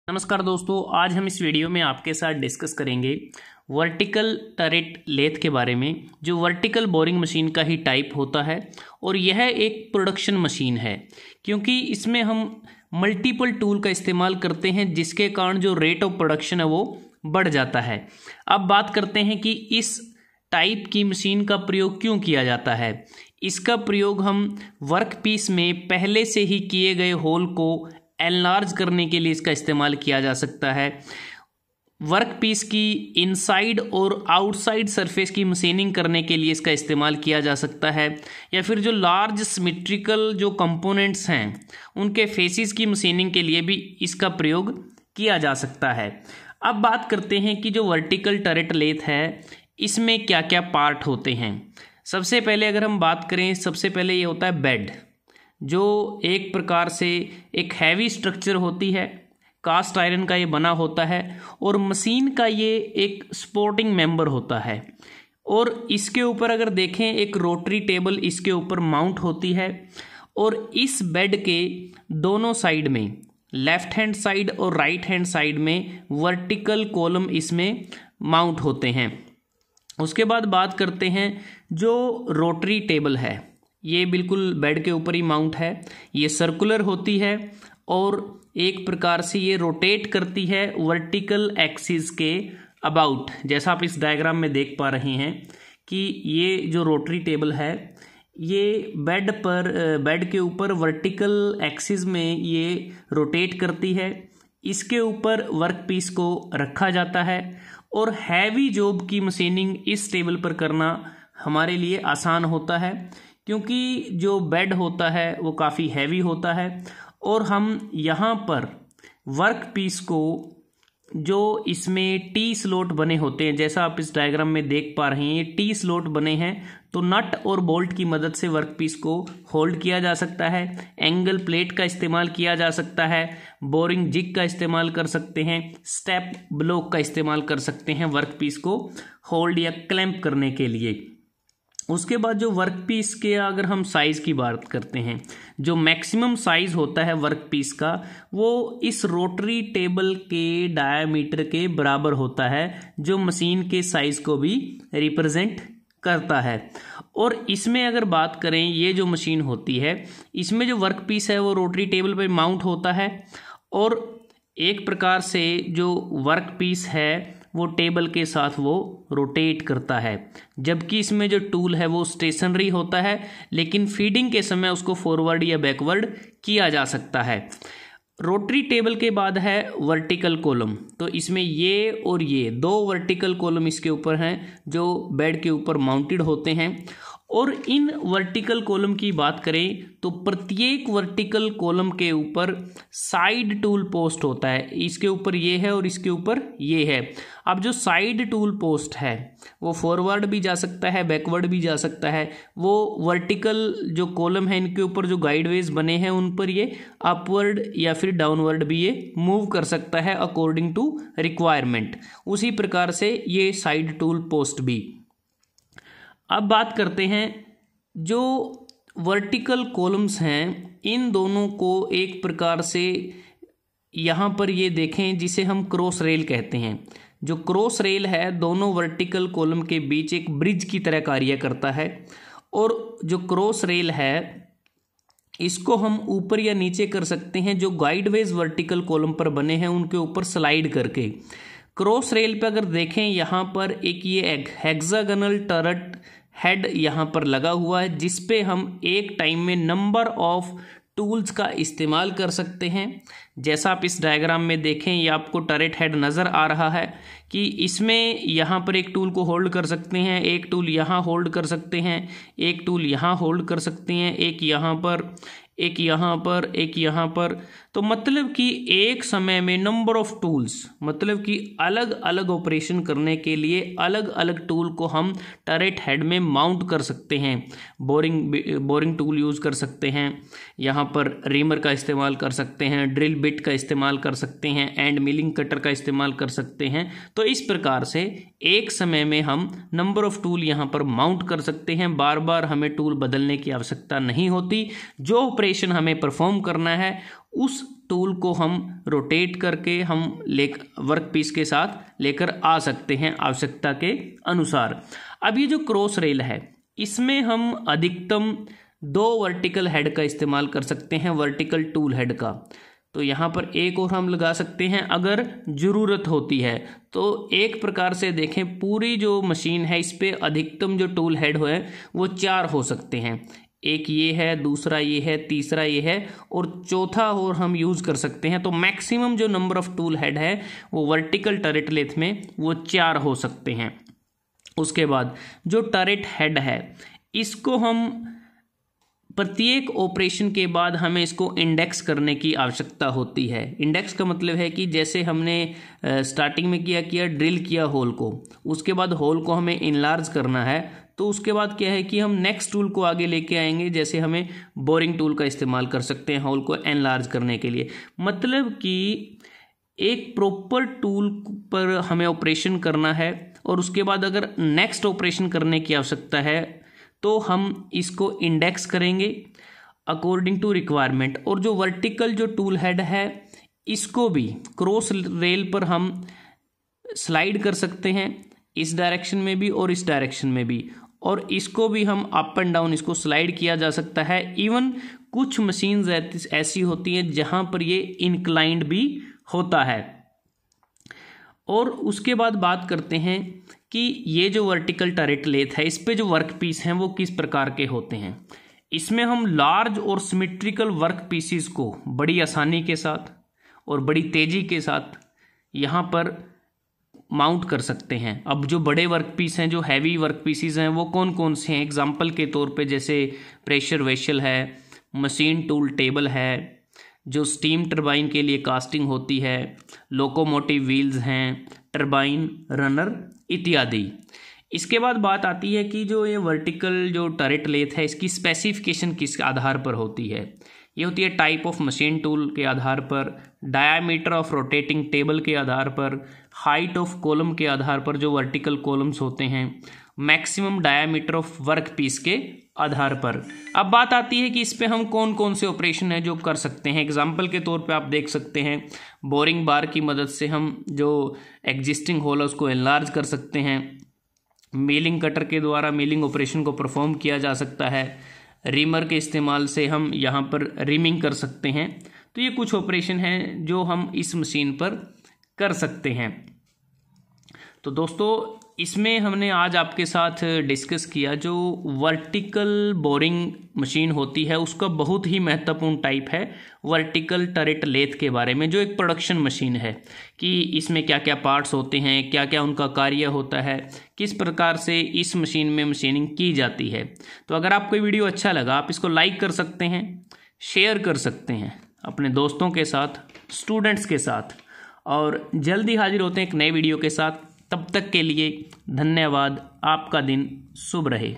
नमस्कार दोस्तों, आज हम इस वीडियो में आपके साथ डिस्कस करेंगे वर्टिकल टरेट लेथ के बारे में, जो वर्टिकल बोरिंग मशीन का ही टाइप होता है। और यह एक प्रोडक्शन मशीन है क्योंकि इसमें हम मल्टीपल टूल का इस्तेमाल करते हैं, जिसके कारण जो रेट ऑफ प्रोडक्शन है वो बढ़ जाता है। अब बात करते हैं कि इस टाइप की मशीन का प्रयोग क्यों किया जाता है। इसका प्रयोग हम वर्क पीस में पहले से ही किए गए होल को एनलार्ज करने के लिए इसका इस्तेमाल किया जा सकता है। वर्क पीस की इनसाइड और आउटसाइड सरफेस की मशीनिंग करने के लिए इसका इस्तेमाल किया जा सकता है, या फिर जो लार्ज सिमेट्रिकल जो कंपोनेंट्स हैं उनके फेसिस की मशीनिंग के लिए भी इसका प्रयोग किया जा सकता है। अब बात करते हैं कि जो वर्टिकल टरेट लेथ है इसमें क्या क्या पार्ट होते हैं। सबसे पहले अगर हम बात करें, सबसे पहले ये होता है बेड, जो एक प्रकार से एक हैवी स्ट्रक्चर होती है, कास्ट आयरन का ये बना होता है और मशीन का ये एक सपोर्टिंग मेंबर होता है। और इसके ऊपर अगर देखें एक रोटरी टेबल इसके ऊपर माउंट होती है, और इस बेड के दोनों साइड में, लेफ्ट हैंड साइड और राइट हैंड साइड में वर्टिकल कॉलम इसमें माउंट होते हैं। उसके बाद बात करते हैं जो रोटरी टेबल है, ये बिल्कुल बेड के ऊपर ही माउंट है। ये सर्कुलर होती है और एक प्रकार से ये रोटेट करती है वर्टिकल एक्सिस के अबाउट। जैसा आप इस डायग्राम में देख पा रहे हैं कि ये जो रोटरी टेबल है ये बेड के ऊपर वर्टिकल एक्सिस में ये रोटेट करती है। इसके ऊपर वर्क पीस को रखा जाता है और हैवी जॉब की मशीनिंग इस टेबल पर करना हमारे लिए आसान होता है, क्योंकि जो बेड होता है वो काफ़ी हैवी होता है। और हम यहाँ पर वर्क पीस को, जो इसमें टी स्लॉट बने होते हैं, जैसा आप इस डायग्राम में देख पा रहे हैं, टी स्लॉट बने हैं, तो नट और बोल्ट की मदद से वर्क पीस को होल्ड किया जा सकता है। एंगल प्लेट का इस्तेमाल किया जा सकता है, बोरिंग जिग का इस्तेमाल कर सकते हैं, स्टेप ब्लॉक का इस्तेमाल कर सकते हैं वर्क पीस को होल्ड या क्लैंप करने के लिए। उसके बाद जो वर्क पीस के अगर हम साइज़ की बात करते हैं, जो मैक्सिमम साइज़ होता है वर्क पीस का वो इस रोटरी टेबल के डायामीटर के बराबर होता है, जो मशीन के साइज़ को भी रिप्रेजेंट करता है। और इसमें अगर बात करें, ये जो मशीन होती है इसमें जो वर्क पीस है वो रोटरी टेबल पर माउंट होता है और एक प्रकार से जो वर्क पीस है वो टेबल के साथ वो रोटेट करता है, जबकि इसमें जो टूल है वो स्टेशनरी होता है, लेकिन फीडिंग के समय उसको फॉरवर्ड या बैकवर्ड किया जा सकता है। रोटरी टेबल के बाद है वर्टिकल कॉलम, तो इसमें ये और ये दो वर्टिकल कॉलम इसके ऊपर हैं जो बेड के ऊपर माउंटेड होते हैं। और इन वर्टिकल कॉलम की बात करें तो प्रत्येक वर्टिकल कॉलम के ऊपर साइड टूल पोस्ट होता है। इसके ऊपर ये है और इसके ऊपर ये है। अब जो साइड टूल पोस्ट है वो फॉरवर्ड भी जा सकता है, बैकवर्ड भी जा सकता है। वो वर्टिकल जो कॉलम है इनके ऊपर जो गाइडवेज बने हैं उन पर ये अपवर्ड या फिर डाउनवर्ड भी ये मूव कर सकता है अकॉर्डिंग टू रिक्वायरमेंट। उसी प्रकार से ये साइड टूल पोस्ट भी। अब बात करते हैं जो वर्टिकल कॉलम्स हैं, इन दोनों को एक प्रकार से यहाँ पर ये देखें जिसे हम क्रॉस रेल कहते हैं। जो क्रॉस रेल है दोनों वर्टिकल कॉलम के बीच एक ब्रिज की तरह कार्य करता है, और जो क्रॉस रेल है इसको हम ऊपर या नीचे कर सकते हैं, जो गाइडवेज वर्टिकल कॉलम पर बने हैं उनके ऊपर स्लाइड करके। क्रॉस रेल पे अगर देखें यहाँ पर एक ये हेक्सागोनल टर्रेट हेड यहाँ पर लगा हुआ है, जिस पे हम एक टाइम में नंबर ऑफ टूल्स का इस्तेमाल कर सकते हैं। जैसा आप इस डायग्राम में देखें, ये आपको टर्रेट हेड नज़र आ रहा है कि इसमें यहाँ पर एक टूल को होल्ड कर सकते हैं, एक टूल यहाँ होल्ड कर सकते हैं, एक टूल यहाँ होल्ड कर सकते हैं, एक यहाँ पर, एक यहाँ पर, एक यहाँ पर। तो मतलब कि एक समय में नंबर ऑफ टूल्स, मतलब कि अलग अलग ऑपरेशन करने के लिए अलग अलग टूल को हम टरेट हेड में माउंट कर सकते हैं। बोरिंग टूल यूज़ कर सकते हैं, यहाँ पर रीमर का इस्तेमाल कर सकते हैं, ड्रिल बिट का इस्तेमाल कर सकते हैं, एंड मिलिंग कटर का इस्तेमाल कर सकते हैं। तो इस प्रकार से एक समय में हम नंबर ऑफ टूल यहाँ पर माउंट कर सकते हैं। बार बार हमें टूल बदलने की आवश्यकता नहीं होती। जो ऑपरेशन हमें परफॉर्म करना है उस टूल को हम रोटेट करके हम वर्क पीस के साथ लेकर आ सकते हैं आवश्यकता के अनुसार। अब ये जो क्रॉस रेल है इसमें हम अधिकतम 2 वर्टिकल हेड का इस्तेमाल कर सकते हैं, वर्टिकल टूल हेड का। तो यहाँ पर एक और हम लगा सकते हैं अगर ज़रूरत होती है। तो एक प्रकार से देखें पूरी जो मशीन है इस पर अधिकतम जो टूल हेड है वो 4 हो सकते हैं। एक ये है, दूसरा ये है, तीसरा ये है और चौथा और हम यूज़ कर सकते हैं। तो मैक्सिमम जो नंबर ऑफ टूल हेड है वो वर्टिकल टरेट लेथ में वो 4 हो सकते हैं। उसके बाद जो टरेट हेड है इसको हम प्रत्येक ऑपरेशन के बाद हमें इसको इंडेक्स करने की आवश्यकता होती है। इंडेक्स का मतलब है कि जैसे हमने स्टार्टिंग में किया ड्रिल किया होल को, उसके बाद होल को हमें इनलार्ज करना है। तो उसके बाद क्या है कि हम नेक्स्ट टूल को आगे लेके आएंगे, जैसे हमें बोरिंग टूल का इस्तेमाल कर सकते हैं होल को एनलार्ज करने के लिए। मतलब कि एक प्रॉपर टूल पर हमें ऑपरेशन करना है और उसके बाद अगर नेक्स्ट ऑपरेशन करने की आवश्यकता है तो हम इसको इंडेक्स करेंगे अकॉर्डिंग टू रिक्वायरमेंट। और जो वर्टिकल जो टूल हेड है इसको भी क्रॉस रेल पर हम स्लाइड कर सकते हैं, इस डायरेक्शन में भी और इस डायरेक्शन में भी, और इसको भी हम अप एंड डाउन इसको स्लाइड किया जा सकता है। इवन कुछ मशीन्स ऐसी होती हैं जहां पर ये इंक्लाइंड भी होता है। और उसके बाद बात करते हैं कि ये जो वर्टिकल टरेट लेथ है इस पे जो वर्क पीस हैं वो किस प्रकार के होते हैं। इसमें हम लार्ज और सिमेट्रिकल वर्क पीसीस को बड़ी आसानी के साथ और बड़ी तेज़ी के साथ यहाँ पर माउंट कर सकते हैं। अब जो बड़े वर्क पीस हैं, जो हैवी वर्क पीसीस हैं वो कौन कौन से हैं? एग्जाम्पल के तौर पे जैसे प्रेशर वेसल है, मशीन टूल टेबल है, जो स्टीम टरबाइन के लिए कास्टिंग होती है, लोकोमोटिव व्हील्स हैं, टरबाइन रनर इत्यादि। इसके बाद बात आती है कि जो ये वर्टिकल जो टरेट लेथ है इसकी स्पेसिफिकेशन किस आधार पर होती है। ये होती है टाइप ऑफ मशीन टूल के आधार पर, डायामीटर ऑफ रोटेटिंग टेबल के आधार पर, हाइट ऑफ कॉलम के आधार पर जो वर्टिकल कॉलम्स होते हैं, maximum diameter of work piece के आधार पर। अब बात आती है कि इस पे हम कौन कौन से ऑपरेशन है जो कर सकते हैं। एग्जाम्पल के तौर पे आप देख सकते हैं बोरिंग बार की मदद से हम जो एग्जिस्टिंग होल है उसको एनलार्ज कर सकते हैं। मिलिंग कटर के द्वारा मिलिंग ऑपरेशन को परफॉर्म किया जा सकता है। रिमर के इस्तेमाल से हम यहाँ पर रिमिंग कर सकते हैं। तो ये कुछ ऑपरेशन हैं जो हम इस मशीन पर कर सकते हैं। तो दोस्तों इसमें हमने आज आपके साथ डिस्कस किया जो वर्टिकल बोरिंग मशीन होती है उसका बहुत ही महत्वपूर्ण टाइप है वर्टिकल टरेट लेथ के बारे में, जो एक प्रोडक्शन मशीन है कि इसमें क्या क्या पार्ट्स होते हैं, क्या क्या उनका कार्य होता है, किस प्रकार से इस मशीन में मशीनिंग की जाती है। तो अगर आपको वीडियो अच्छा लगा आप इसको लाइक कर सकते हैं, शेयर कर सकते हैं अपने दोस्तों के साथ, स्टूडेंट्स के साथ, और जल्दी हाजिर होते हैं एक नए वीडियो के साथ। तब तक के लिए धन्यवाद। आपका दिन शुभ रहे।